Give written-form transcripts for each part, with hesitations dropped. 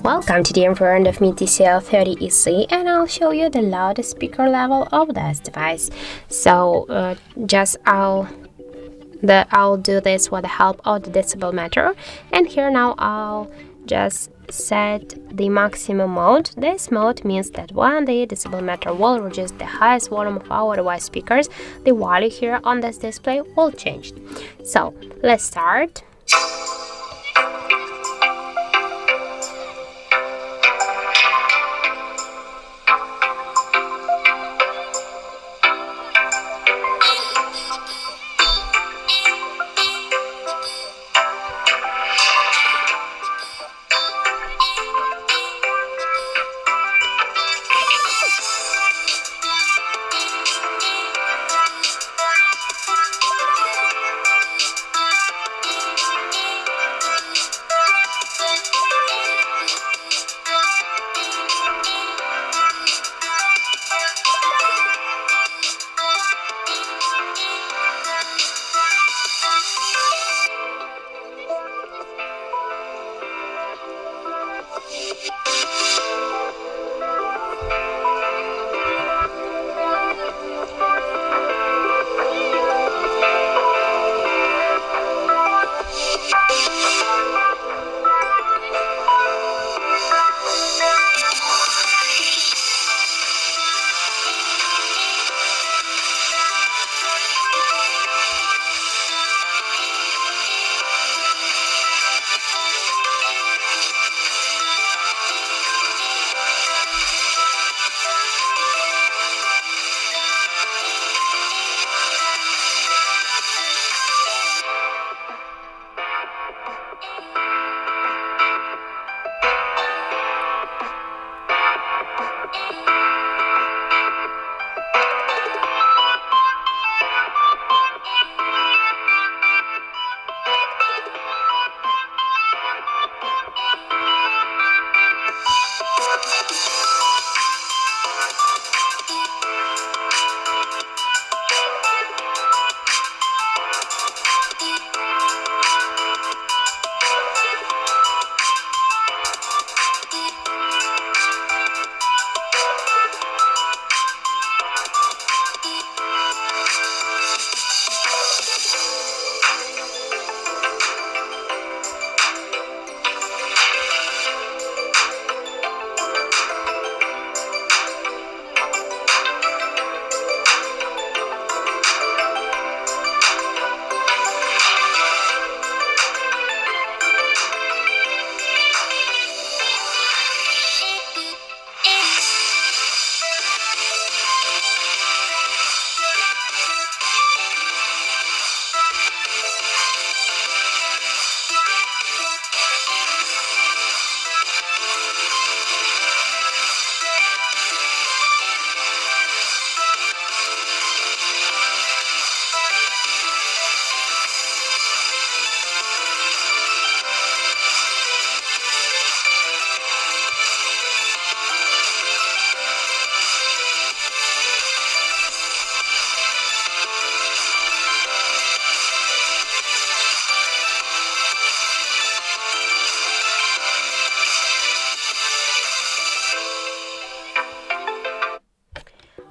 Welcome to the in front of me TCL 30SE, and I'll show you the loudest speaker level of this device. So I'll do this with the help of the decibel meter, and here now I'll just set the maximum mode. This mode means that when the decibel meter will reach the highest volume of our device speakers, the value here on this display will change. So let's start.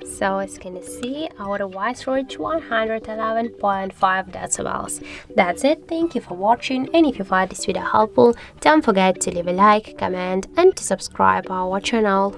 So as you can see, our device reached 111.5 decibels. That's it. Thank you for watching, and if you find this video helpful, don't forget to leave a like, comment and to subscribe our channel.